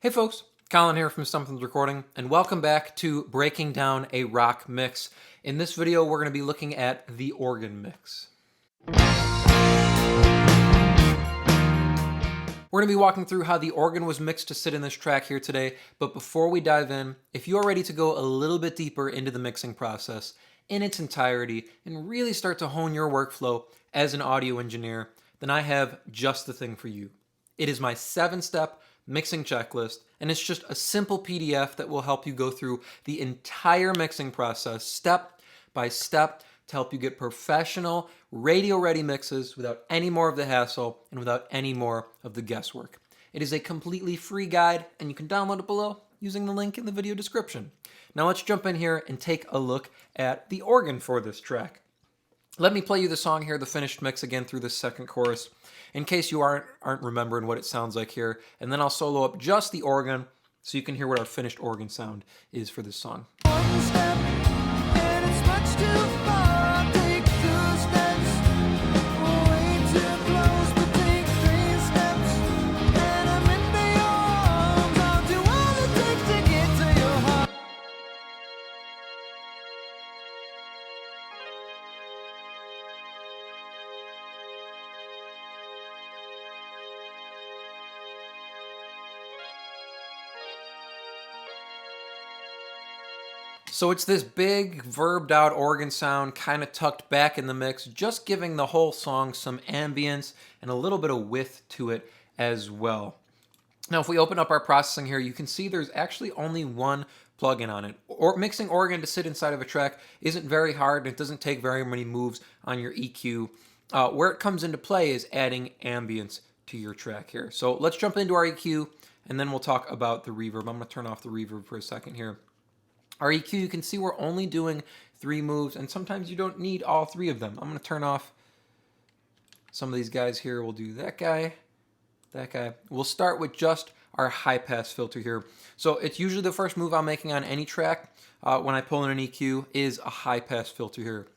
Hey folks, Colin here from Sumthins Recording, and welcome back to breaking down a rock mix. In this video, we're going to be looking at the organ mix. We're going to be walking through how the organ was mixed to sit in this track here today, but before we dive in, if you are ready to go a little bit deeper into the mixing process in its entirety and really start to hone your workflow as an audio engineer, then I have just the thing for you. It is my 7-step mixing checklist, and it's just a simple PDF that will help you go through the entire mixing process step by step to help you get professional, radio-ready mixes without any more of the hassle and without any more of the guesswork. It is a completely free guide, and you can download it below using the link in the video description. Now let's jump in here and take a look at the organ for this track. Let me play you the song here, the finished mix, again through this second chorus, in case you aren't remembering what it sounds like here, and then I'll solo up just the organ so you can hear what our finished organ sound is for this song. One step, and it's much too far. I'll take 2 steps, way too close, but take 3 steps, and I'm in your arms. I'll do all it takes to get to your heart. So it's this big, verbed out organ sound kind of tucked back in the mix, just giving the whole song some ambience and a little bit of width to it as well. Now, if we open up our processing here, you can see there's actually only one plugin on it. Mixing organ to sit inside of a track isn't very hard, and it doesn't take very many moves on your EQ. Where it comes into play is adding ambience to your track here. So let's jump into our EQ, and then we'll talk about the reverb. I'm going to turn off the reverb for a second here. Our EQ, you can see we're only doing 3 moves, and sometimes you don't need all 3 of them. I'm going to turn off some of these guys here. We'll do that guy, that guy. We'll start with just our high-pass filter here. So it's usually the first move I'm making on any track when I pull in an EQ is a high-pass filter here.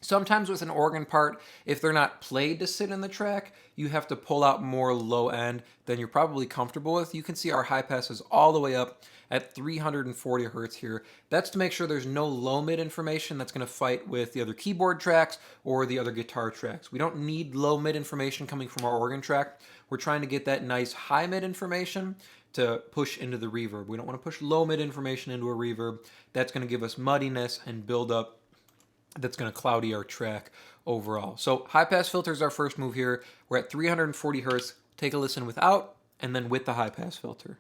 Sometimes with an organ part, if they're not played to sit in the track, you have to pull out more low end than you're probably comfortable with. You can see our high pass is all the way up at 340 hertz here. That's to make sure there's no low mid information that's going to fight with the other keyboard tracks or the other guitar tracks. We don't need low mid information coming from our organ track. We're trying to get that nice high mid information to push into the reverb. We don't want to push low mid information into a reverb. That's going to give us muddiness and build up. That's going to cloudy our track overall. So high pass filter is our first move here. We're at 340 hertz. Take a listen without and then with the high pass filter.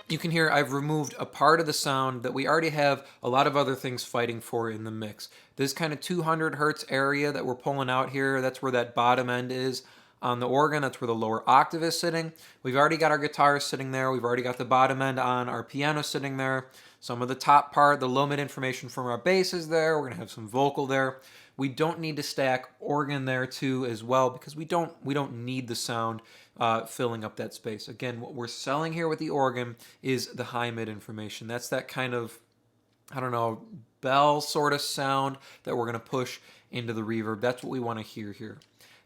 You can hear I've removed a part of the sound that we already have a lot of other things fighting for in the mix. This kind of 200 hertz area that we're pulling out here, that's where that bottom end is on the organ. That's where the lower octave is sitting. We've already got our guitars sitting there. We've already got the bottom end on our piano sitting there. Some of the top part, the low mid information from our bass is there. We're going to have some vocal there. We don't need to stack organ there too as well because we don't need the sound filling up that space. Again, what we're selling here with the organ is the high mid information. That's that kind of, I don't know, bell sort of sound that we're going to push into the reverb. That's what we want to hear here.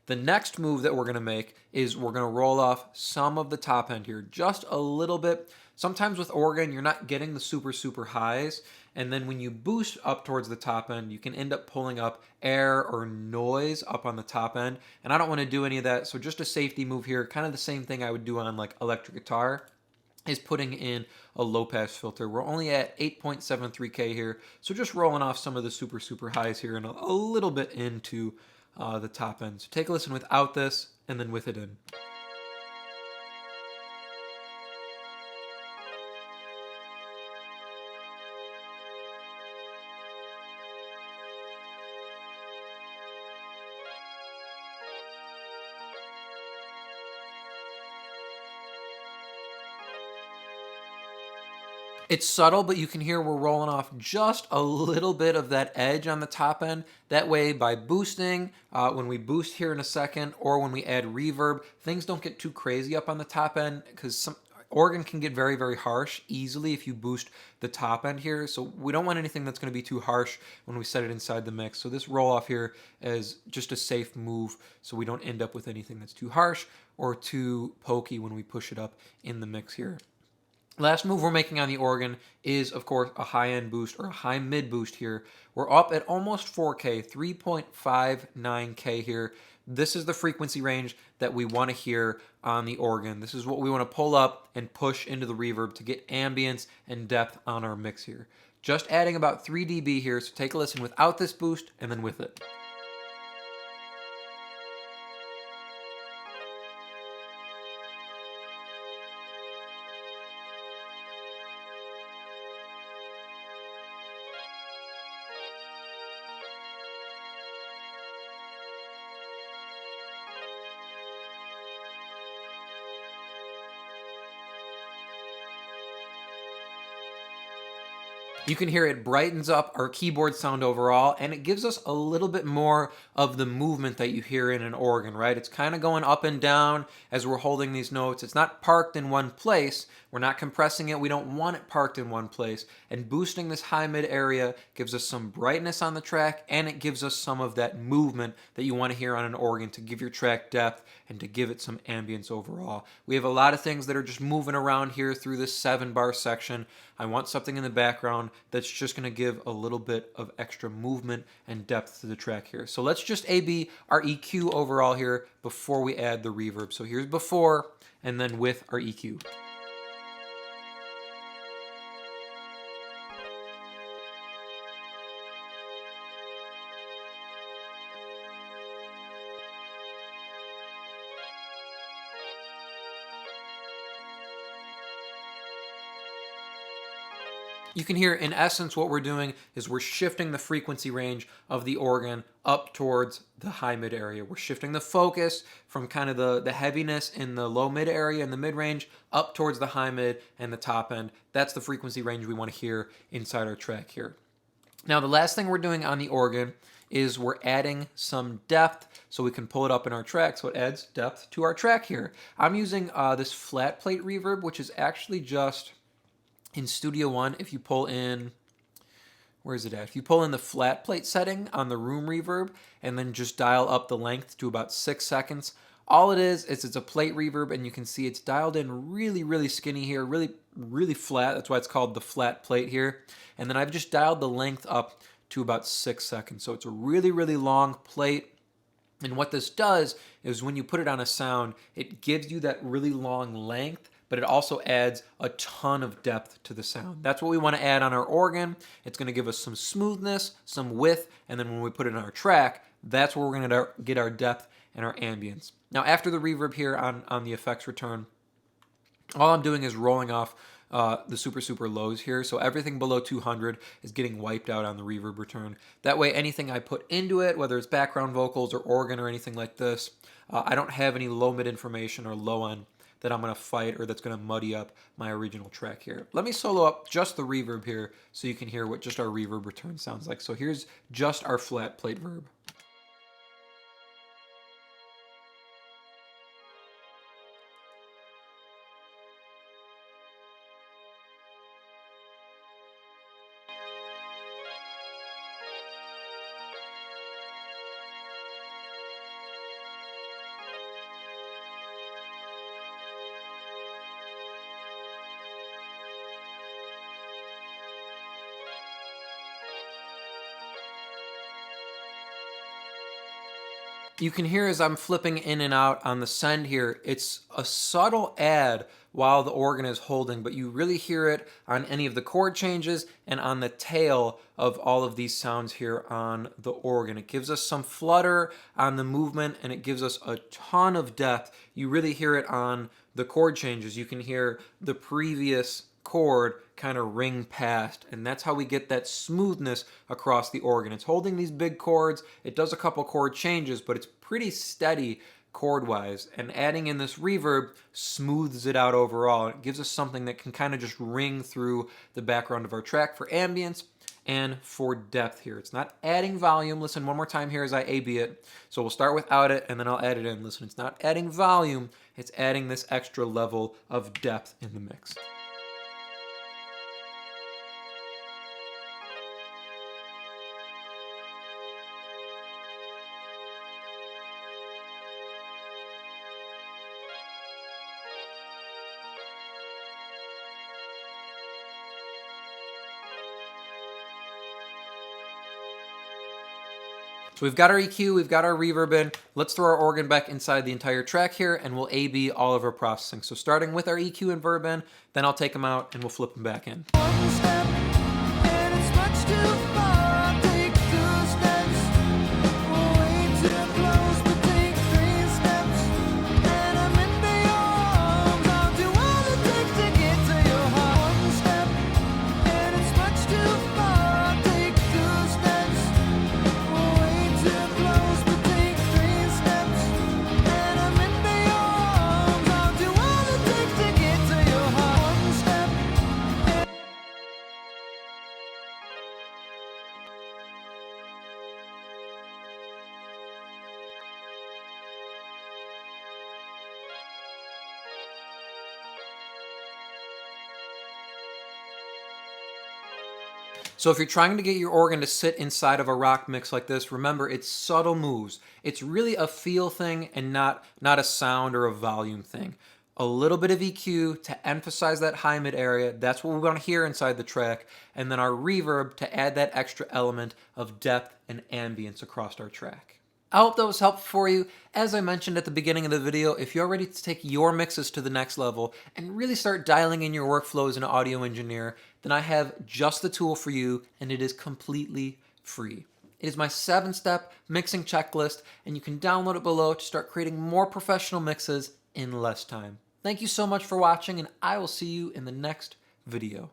The next move that we're going to make is we're going to roll off some of the top end here, just a little bit. Sometimes with organ, you're not getting the super highs, and then when you boost up towards the top end, you can end up pulling up air or noise up on the top end, and I don't want to do any of that, so just a safety move here, kind of the same thing I would do on like electric guitar, is putting in a low pass filter. We're only at 8.73K here, so just rolling off some of the super highs here and a little bit into the top end. So take a listen without this and then with it in. It's subtle, but you can hear we're rolling off just a little bit of that edge on the top end. That way, by boosting, when we boost here in a second, or when we add reverb, things don't get too crazy up on the top end, because some organ can get very, very harsh easily if you boost the top end here. So we don't want anything that's going to be too harsh when we set it inside the mix. So this roll off here is just a safe move, so we don't end up with anything that's too harsh or too pokey when we push it up in the mix here. Last move we're making on the organ is, of course, a high-end boost or a high-mid boost here. We're up at almost 4K, 3.59K here. This is the frequency range that we want to hear on the organ. This is what we want to pull up and push into the reverb to get ambience and depth on our mix here. Just adding about 3 dB here, so take a listen without this boost and then with it. You can hear it brightens up our keyboard sound overall, and it gives us a little bit more of the movement that you hear in an organ, right? It's kind of going up and down as we're holding these notes. It's not parked in one place. We're not compressing it. We don't want it parked in one place. And boosting this high-mid area gives us some brightness on the track, and it gives us some of that movement that you want to hear on an organ to give your track depth and to give it some ambience overall. We have a lot of things that are just moving around here through this 7-bar section. I want something in the background that's just going to give a little bit of extra movement and depth to the track here. So let's just A/B our EQ overall here before we add the reverb. So here's before and then with our EQ. You can hear, in essence, what we're doing is we're shifting the frequency range of the organ up towards the high-mid area. We're shifting the focus from kind of the heaviness in the low-mid area and the mid-range up towards the high-mid and the top end. That's the frequency range we want to hear inside our track here. Now, the last thing we're doing on the organ is we're adding some depth so we can pull it up in our track, so it adds depth to our track here. I'm using this flat plate reverb, which is actually just in Studio One. If you pull in, where is it at? If you pull in the flat plate setting on the room reverb and then just dial up the length to about 6 seconds, all it is it's a plate reverb, and you can see it's dialed in really, really skinny here, really, really flat. That's why it's called the flat plate here. And then I've just dialed the length up to about 6 seconds. So it's a really, really long plate. And what this does is when you put it on a sound, it gives you that really long length, but it also adds a ton of depth to the sound. That's what we want to add on our organ. It's going to give us some smoothness, some width, and then when we put it in our track, that's where we're going to get our depth and our ambience. Now, after the reverb here on the effects return, all I'm doing is rolling off the super, super lows here. So everything below 200 is getting wiped out on the reverb return. That way, anything I put into it, whether it's background vocals or organ or anything like this, I don't have any low mid information or low end that I'm going to fight or that's going to muddy up my original track here. Let me solo up just the reverb here so you can hear what just our reverb return sounds like. So here's just our flat plate verb. You can hear as I'm flipping in and out on the send here, it's a subtle add while the organ is holding, but you really hear it on any of the chord changes and on the tail of all of these sounds here on the organ. It gives us some flutter on the movement, and it gives us a ton of depth. You really hear it on the chord changes. You can hear the previous chord kind of ring past, and that's how we get that smoothness across the organ. It's holding these big chords, it does a couple chord changes, but it's pretty steady chord-wise, and adding in this reverb smooths it out overall. It gives us something that can kind of just ring through the background of our track for ambience and for depth here. It's not adding volume. Listen one more time here as I A-B it. So we'll start without it, and then I'll add it in. Listen, it's not adding volume. It's adding this extra level of depth in the mix. So we've got our EQ, we've got our reverb in. Let's throw our organ back inside the entire track here, and we'll A-B all of our processing. So starting with our EQ and verb in, then I'll take them out and we'll flip them back in. One step, and it's much too far. I'll take 2 steps, way too close, but take 3 steps, and I'm into your arms. I'll do all it takes to get to your heart. One step, and it's much too far. I'll take 2 steps, way too close, but take 3 steps, and I'm into your arms. I'll do all it takes to get to your heart. One step. So if you're trying to get your organ to sit inside of a rock mix like this, remember it's subtle moves. It's really a feel thing and not a sound or a volume thing. A little bit of EQ to emphasize that high mid area. That's what we want to hear inside the track. And then our reverb to add that extra element of depth and ambience across our track. I hope that was helpful for you. As I mentioned at the beginning of the video, if you're ready to take your mixes to the next level and really start dialing in your workflow as an audio engineer, then I have just the tool for you, and it is completely free. It is my 7-step mixing checklist, and you can download it below to start creating more professional mixes in less time. Thank you so much for watching, and I will see you in the next video.